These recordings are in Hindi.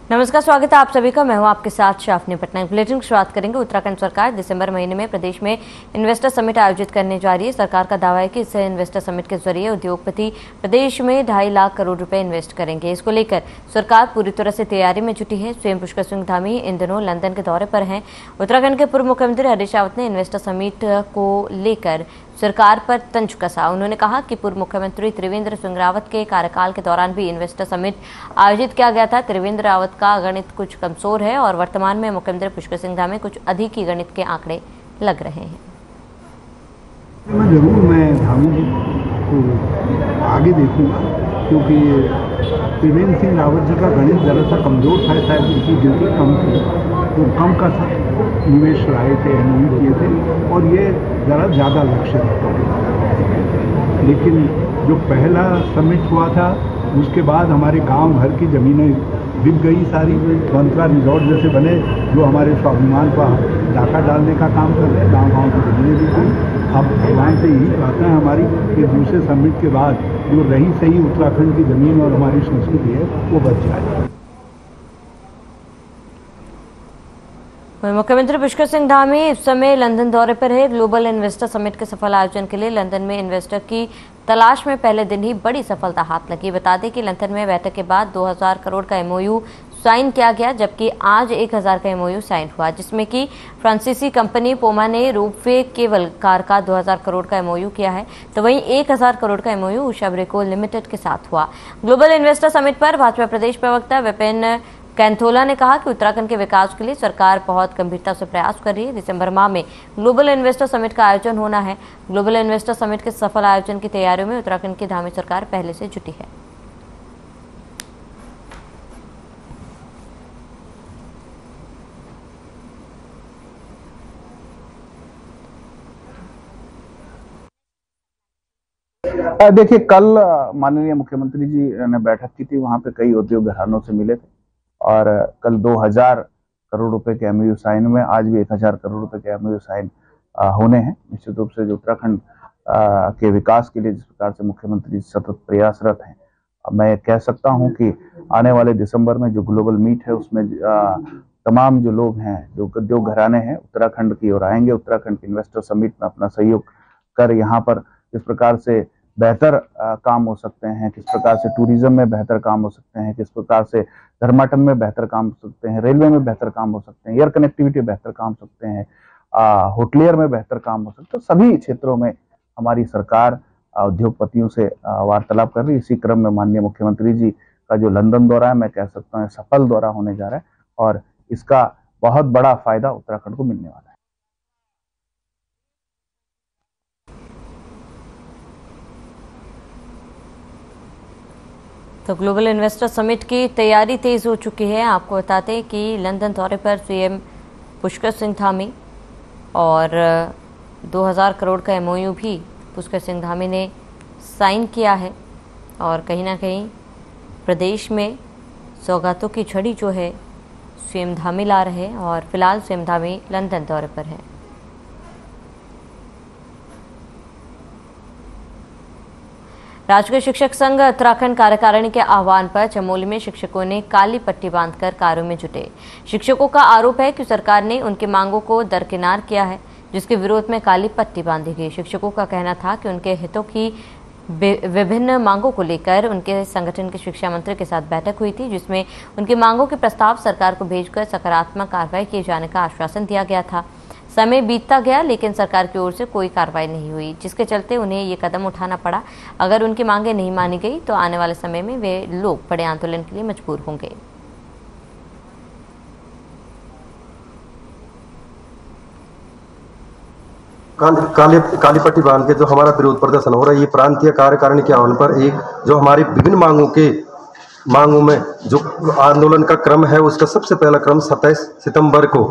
नमस्कार, स्वागत है आप सभी का। मैं हूं आपके साथ शाफनी पटनायक। बुलेटिन की शुरुआत करेंगे। उत्तराखंड सरकार दिसंबर महीने में प्रदेश में इन्वेस्टर समिट आयोजित करने जा रही है। सरकार का दावा है कि इस इन्वेस्टर समिट के जरिए उद्योगपति प्रदेश में 2.5 लाख करोड़ रुपए इन्वेस्ट करेंगे। इसको लेकर सरकार पूरी तरह से तैयारी में जुटी है। सीएम पुष्कर सिंह धामी इन दिनों लंदन के दौरे पर हैं। उत्तराखंड के पूर्व मुख्यमंत्री हरीश रावत ने इन्वेस्टर समिट को लेकर सरकार पर तंज कसा। उन्होंने कहा कि पूर्व मुख्यमंत्री त्रिवेंद्र सिंह रावत के कार्यकाल के दौरान भी इन्वेस्टर समिट आयोजित किया गया था। त्रिवेंद्र रावत का गणित कुछ कमजोर है और वर्तमान में मुख्यमंत्री पुष्कर सिंह धामी कुछ अधिक ही गणित के आंकड़े लग रहे हैं। मैं धामी जी को आगे देखूंगा, क्योंकि त्रिवेंद्र सिंह रावत जी का गणित जरा सा कमजोर था, शायद उनकी ड्यूटी कम थी, तो कम का निवेश लाए थे, एनओवी किए थे, और ये ज़रा ज़्यादा लक्ष्य रखते थे। लेकिन जो पहला समिट हुआ था उसके बाद हमारे गांव भर की ज़मीनें बिक गई सारी। बंतरा रिजॉर्ट जैसे बने जो हमारे स्वाभिमान का डाका डालने का काम कर रहे हैं, गाँव गाँव की ज़मीनें बिक गई। अब भगवान से यही प्रार्थना है हमारी कि दूसरे समिट के बाद जो रही सही उत्तराखंड की ज़मीन और हमारी संस्कृति है वो बच जाए। मुख्यमंत्री पुष्कर सिंह धामी इस समय लंदन दौरे पर है। ग्लोबल इन्वेस्टर समिट के सफल आयोजन के लिए लंदन में इन्वेस्टर की तलाश में पहले दिन ही बड़ी सफलता हाथ लगी। बता दें कि लंदन में बैठक के बाद 2000 करोड़ का एमओयू साइन किया गया, जबकि आज 1000 का एमओयू साइन हुआ, जिसमें कि फ्रांसीसी कंपनी पोमा ने रोपवे केबल कार का 2000 करोड़ का एमओयू किया है, तो वहीं 1000 करोड़ का एमओयू उषा ब्रेको लिमिटेड के साथ हुआ। ग्लोबल इन्वेस्टर समिट पर भाजपा प्रदेश प्रवक्ता विपिन कैंथोला ने कहा कि उत्तराखंड के विकास के लिए सरकार बहुत गंभीरता से प्रयास कर रही है। दिसंबर माह में ग्लोबल इन्वेस्टर समिट का आयोजन होना है। ग्लोबल इन्वेस्टर समिट के सफल आयोजन की तैयारियों में उत्तराखंड की धामी सरकार पहले से जुटी है। देखिए, कल माननीय मुख्यमंत्री जी ने बैठक की थी, वहां पे कई उद्योग घरानों से मिले थे और कल 2000 करोड़ रुपए के एमओयू साइन में, आज भी 1000 करोड़ रुपए के एमओयू साइन होने हैं। निश्चित रूप से जो उत्तराखंड के विकास के लिए जिस प्रकार से मुख्यमंत्री सतत प्रयासरत हैं, मैं कह सकता हूं कि आने वाले दिसंबर में जो ग्लोबल मीट है उसमें तमाम जो लोग हैं, जो उद्योग घराने हैं, उत्तराखंड की ओर आएंगे। उत्तराखंड के इन्वेस्टर समिट में अपना सहयोग कर यहाँ पर किस प्रकार से बेहतर काम हो सकते हैं, किस प्रकार से टूरिज्म में बेहतर काम हो सकते हैं, किस प्रकार से धर्माटन में बेहतर काम हो सकते हैं, रेलवे में बेहतर काम हो सकते हैं, एयर कनेक्टिविटी बेहतर काम हो सकते हैं, होटलियर में बेहतर काम हो सकते हैं। सभी क्षेत्रों में हमारी सरकार उद्योगपतियों से वार्तालाप कर रही है। इसी क्रम में माननीय मुख्यमंत्री जी का जो लंदन दौरा है, मैं कह सकता हूँ सफल दौरा होने जा रहा है और इसका बहुत बड़ा फायदा उत्तराखंड को मिलने वाला है। तो ग्लोबल इन्वेस्टर समिट की तैयारी तेज हो चुकी है। आपको बताते हैं कि लंदन दौरे पर सीएम पुष्कर सिंह धामी और 2000 करोड़ का एमओयू भी पुष्कर सिंह धामी ने साइन किया है और कहीं ना कहीं प्रदेश में सौगातों की झड़ी जो है सीएम धामी ला रहे हैं और फिलहाल सीएम धामी लंदन दौरे पर है। राजकीय शिक्षक संघ उत्तराखंड कार्यकारिणी के आह्वान पर चमोली में शिक्षकों ने काली पट्टी बांधकर कार्यों में जुटे। शिक्षकों का आरोप है कि सरकार ने उनकी मांगों को दरकिनार किया है, जिसके विरोध में काली पट्टी बांधी गई। शिक्षकों का कहना था कि उनके हितों की विभिन्न मांगों को लेकर उनके संगठन के शिक्षा मंत्री के साथ बैठक हुई थी, जिसमें उनकी मांगों के प्रस्ताव सरकार को भेजकर सकारात्मक कार्रवाई किए जाने का आश्वासन दिया गया था। समय बीतता गया लेकिन सरकार की ओर से कोई कार्रवाई नहीं हुई, जिसके चलते उन्हें ये कदम उठाना पड़ा। अगर उनकी मांगें नहीं मानी गई तो आने वाले समय में वे लोग बड़े आंदोलन के लिए मजबूर होंगे। काली पट्टी बांध के जो हमारा विरोध प्रदर्शन हो रहा है, ये प्रांतीय कार्यकारिणी के आह्वान पर एक जो हमारी विभिन्न मांगों में जो आंदोलन का क्रम है, उसका सबसे पहला क्रम 27 सितंबर को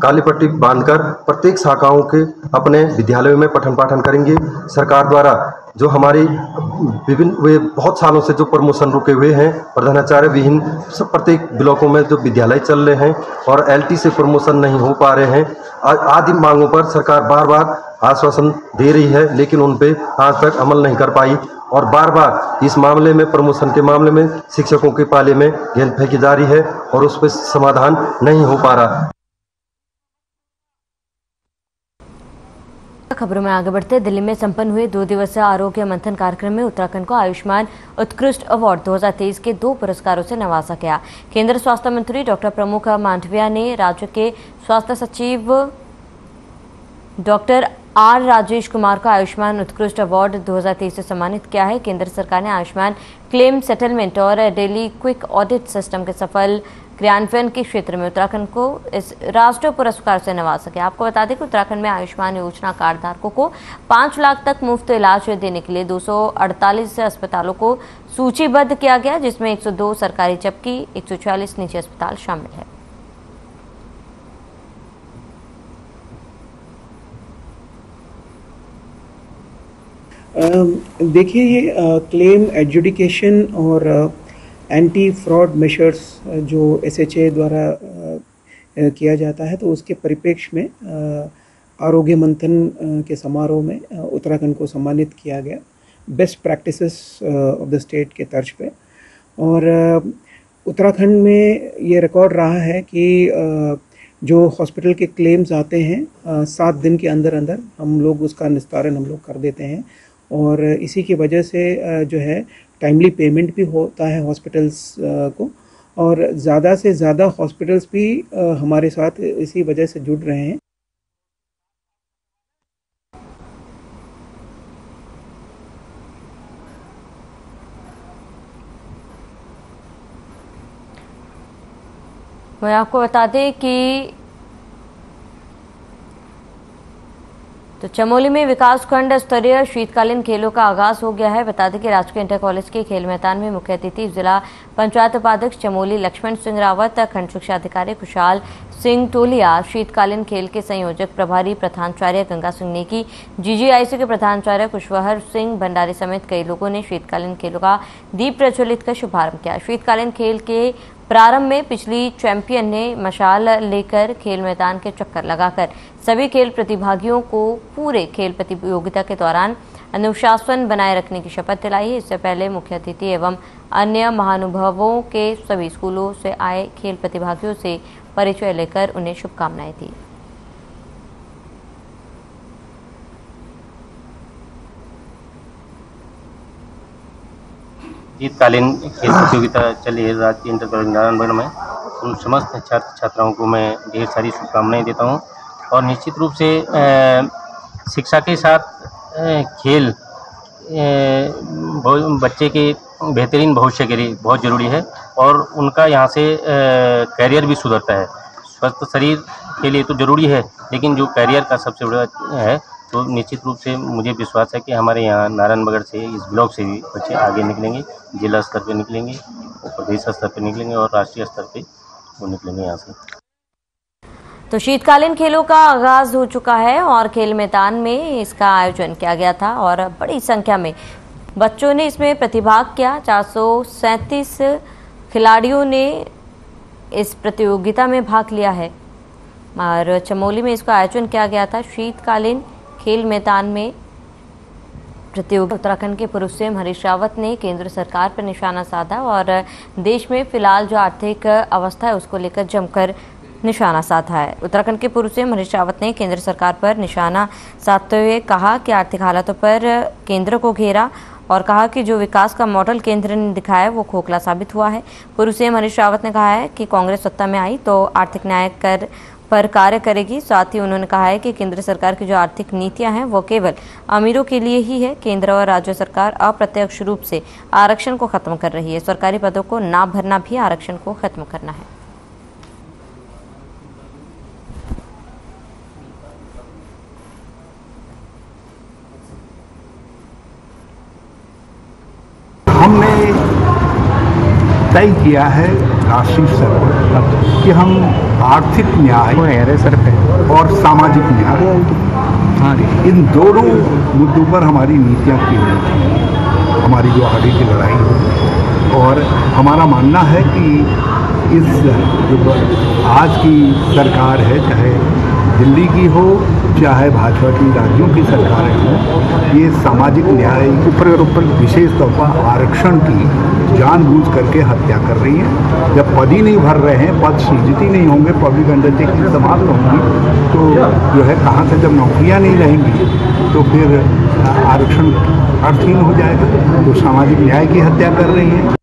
काली पट्टी बांधकर प्रत्येक शाखाओं के अपने विद्यालयों में पठन पाठन करेंगे। सरकार द्वारा जो हमारे विभिन्न वे बहुत सालों से जो प्रमोशन रुके हुए हैं, प्रधानाचार्य विहीन सब प्रत्येक ब्लॉकों में जो विद्यालय चल रहे हैं और LT से प्रमोशन नहीं हो पा रहे हैं, आदि मांगों पर सरकार बार बार आश्वासन दे रही है, लेकिन उन पे आज तक अमल नहीं कर पाई और बार बार इस मामले में, प्रमोशन के मामले में शिक्षकों के पाले में गेंद फेंकी जा रही है और उस पर समाधान नहीं हो पा रहा। खबरों में आगे बढ़ते, दिल्ली में संपन्न हुए 2 दिवसीय आरोग्य मंथन कार्यक्रम में उत्तराखंड को आयुष्मान उत्कृष्ट अवार्ड 2023 के 2 पुरस्कारों से नवाजा गया। केंद्रीय स्वास्थ्य मंत्री डॉक्टर प्रमुख मांडविया ने राज्य के स्वास्थ्य सचिव डॉक्टर R राजेश कुमार को आयुष्मान उत्कृष्ट अवार्ड 2023 से सम्मानित किया है। केंद्र सरकार ने आयुष्मान क्लेम सेटलमेंट और डेली क्विक ऑडिट सिस्टम के सफल क्रियान्वयन के क्षेत्र में उत्तराखंड को इस राष्ट्रीय पुरस्कार से नवाजा गया। आपको बता दें कि उत्तराखंड में आयुष्मान योजना कार्ड धारकों को 5 लाख तक मुफ्त इलाज देने के लिए 248 अस्पतालों को सूचीबद्ध किया गया, जिसमें 102 सरकारी जबकि 146 निजी अस्पताल शामिल है। देखिए, ये क्लेम एडजुडिकेशन और एंटी फ्रॉड मेजर्स जो SHA द्वारा किया जाता है, तो उसके परिप्रेक्ष्य में आरोग्य मंथन के समारोह में उत्तराखंड को सम्मानित किया गया best practices of the state के तर्ज पे। और उत्तराखंड में ये रिकॉर्ड रहा है कि जो हॉस्पिटल के क्लेम्स आते हैं 7 दिन के अंदर अंदर हम लोग उसका निस्तारण हम लोग कर देते हैं और इसी की वजह से जो है टाइमली पेमेंट भी होता है हॉस्पिटल्स को और ज़्यादा से ज़्यादा हॉस्पिटल्स भी हमारे साथ इसी वजह से जुड़ रहे हैं। मैं आपको बता दें कि तो चमोली में विकासखंड स्तरीय शीतकालीन खेलों का आगाज हो गया है। बता दें कि राजकीय इंटर कॉलेज के खेल मैदान में मुख्य अतिथि जिला पंचायत उपाध्यक्ष चमोली लक्ष्मण सिंह रावत, खंड शिक्षा अधिकारी खुशहाल सिंह टोलिया, शीतकालीन खेल के संयोजक प्रभारी प्रधानाचार्य गंगा सिंह नेगी, GGIC के प्रधानाचार्य खुशवहर सिंह भंडारी समेत कई लोगों ने शीतकालीन खेलों का दीप प्रज्वलित कर शुभारंभ किया। शीतकालीन खेल के प्रारंभ में पिछली चैंपियन ने मशाल लेकर खेल मैदान के चक्कर लगाकर सभी खेल प्रतिभागियों को पूरे खेल प्रतियोगिता के दौरान अनुशासन बनाए रखने की शपथ दिलाई है। इससे पहले मुख्य अतिथि एवं अन्य महानुभावों के सभी स्कूलों से आए खेल प्रतिभागियों से परिचय लेकर उन्हें शुभकामनाएं दी। शीतकालीन खेल प्रतियोगिता चली है राजकीय इंटर कॉलेज नारायणगढ़ में। उन समस्त छात्र छात्राओं को मैं ढेर सारी शुभकामनाएं देता हूं और निश्चित रूप से शिक्षा के साथ खेल बच्चे के बेहतरीन भविष्य के लिए बहुत ज़रूरी है और उनका यहाँ से करियर भी सुधरता है। स्वस्थ शरीर के लिए तो ज़रूरी है, लेकिन जो करियर का सबसे बड़ा है तो निश्चित रूप से मुझे विश्वास है कि हमारे यहाँ नारायणगढ़ से, इस ब्लॉक से भी बच्चे आगे निकलेंगे, जिला स्तर पे निकलेंगे, प्रदेश स्तर पे निकलेंगे और राष्ट्रीय स्तर पे वो निकलेंगे यहाँ से। तो शीतकालीन खेलों का आगाज हो चुका है और खेल मैदान में इसका आयोजन किया गया था और बड़ी संख्या में बच्चों ने इसमें प्रतिभाग किया। 437 खिलाड़ियों ने इस प्रतियोगिता में भाग लिया है और चमोली में इसका आयोजन किया गया था। शीतकालीन खेल मैदान में प्रतियोगिता उत्तराखंड के पूर्व सीएम हरीश रावत ने केंद्र सरकार पर निशाना साधा और देश में फिलहाल जो आर्थिक अवस्था है उसको लेकर जमकर निशाना साधा है। उत्तराखंड के पूर्व सीएम हरीश रावत ने केंद्र सरकार पर निशाना साधते हुए कहा कि आर्थिक हालातों पर केंद्र को घेरा और कहा कि जो विकास का मॉडल केंद्र ने दिखाया वो खोखला साबित हुआ है। पूर्व सीएम हरीश रावत ने कहा है कि कांग्रेस सत्ता में आई तो आर्थिक न्याय कर पर कार्य करेगी। साथ ही उन्होंने कहा है कि केंद्र सरकार की जो आर्थिक नीतियां हैं वो केवल अमीरों के लिए ही है। केंद्र और राज्य सरकार अप्रत्यक्ष रूप से आरक्षण को खत्म कर रही है। सरकारी पदों को ना भरना भी आरक्षण को खत्म करना है। हमने तय किया है राष्ट्रीय स्तर पर कि हम आर्थिक न्याय और सामाजिक न्याय हाँ, इन दोनों मुद्दों पर हमारी नीतियाँ की हुई थी, हमारी जो आगे की लड़ाई हो। और हमारा मानना है कि इस जो आज की सरकार है, चाहे दिल्ली की हो चाहे भाजपा की राज्यों की सरकारें हों, ये सामाजिक न्याय ऊपर विशेष तौर पर आरक्षण की जानबूझ करके हत्या कर रही है। जब पद ही नहीं भर रहे हैं, पद सृजित ही नहीं होंगे, पब्लिक अंडरटेकिंग समाप्त होंगी, तो जो है कहाँ से जब नौकरियाँ नहीं रहेंगी तो फिर आरक्षण अर्थहीन हो जाएगा। तो सामाजिक न्याय की हत्या कर रही है।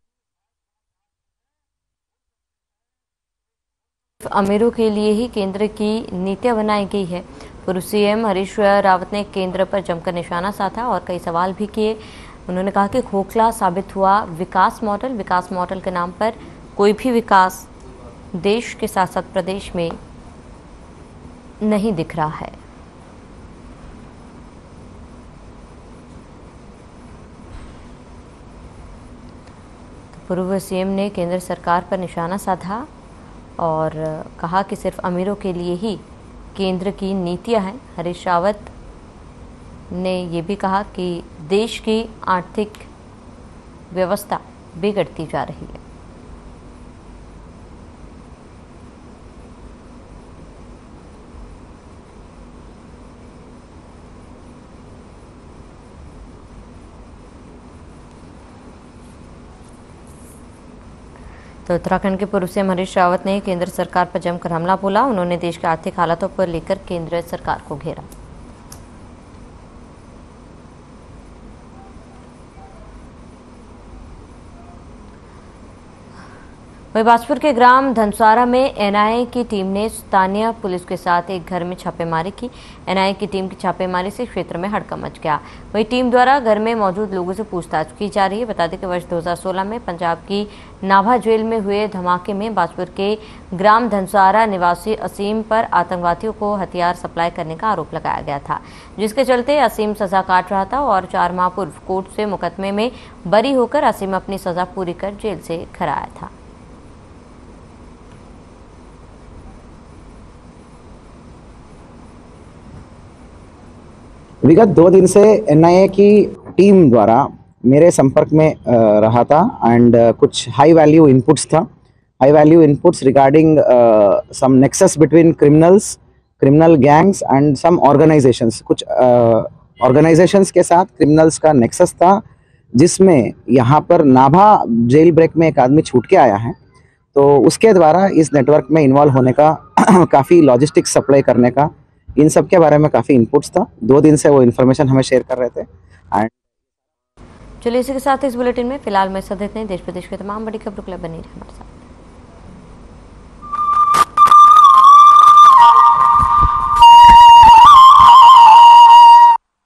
अमीरों के लिए ही केंद्र की नीतियां बनाई गई है। पूर्व सीएम हरीश रावत ने केंद्र पर जमकर निशाना साधा और कई सवाल भी किए। उन्होंने कहा कि खोखला साबित हुआ विकास मॉडल के नाम पर कोई भी विकास देश के साथ साथ प्रदेश में नहीं दिख रहा है। पूर्व सीएम ने केंद्र सरकार पर निशाना साधा और कहा कि सिर्फ अमीरों के लिए ही केंद्र की नीतियां हैं। हरीश रावत ने ये भी कहा कि देश की आर्थिक व्यवस्था बिगड़ती जा रही है। तो उत्तराखंड के पूर्व सीएम हरीश रावत ने केंद्र सरकार पर जमकर हमला बोला। उन्होंने देश के आर्थिक हालातों पर लेकर केंद्र सरकार को घेरा। वहीं बाजपुर के ग्राम धनसारा में एनआईए की टीम ने स्थानीय पुलिस के साथ एक घर में छापेमारी की। एनआईए की टीम की छापेमारी से क्षेत्र में हड़कंप मच गया। वहीं टीम द्वारा घर में मौजूद लोगों से पूछताछ की जा रही है। बता दें कि वर्ष 2016 में पंजाब की नाभा जेल में हुए धमाके में बाजपुर के ग्राम धनसारा निवासी असीम पर आतंकवादियों को हथियार सप्लाई करने का आरोप लगाया गया था, जिसके चलते असीम सजा काट रहा था और 4 माह पूर्व कोर्ट से मुकदमे में बरी होकर असीम अपनी सजा पूरी कर जेल से घर आया था। विगत 2 दिन से एनआईए की टीम द्वारा मेरे संपर्क में रहा था एंड कुछ हाई वैल्यू इनपुट्स था। High value inputs regarding some nexus between criminal gangs and some organisations. कुछ ऑर्गेनाइजेशंस के साथ क्रिमिनल्स का नेक्सस था, जिसमें यहाँ पर नाभा जेल ब्रेक में एक आदमी छूट के आया है। तो उसके द्वारा इस नेटवर्क में इन्वॉल्व होने का काफ़ी लॉजिस्टिक्स सप्लाई करने का, इन सब के बारे में काफ़ी इनपुट्स था। 2 दिन से वो इन्फॉर्मेशन हमें शेयर कर रहे थे। एंड चलिए इसी के साथ इस बुलेटिन में फिलहाल मैं सदैव देश प्रदेश के तमाम बड़ी खबरों के लिए बनी रहे हमारे साथ।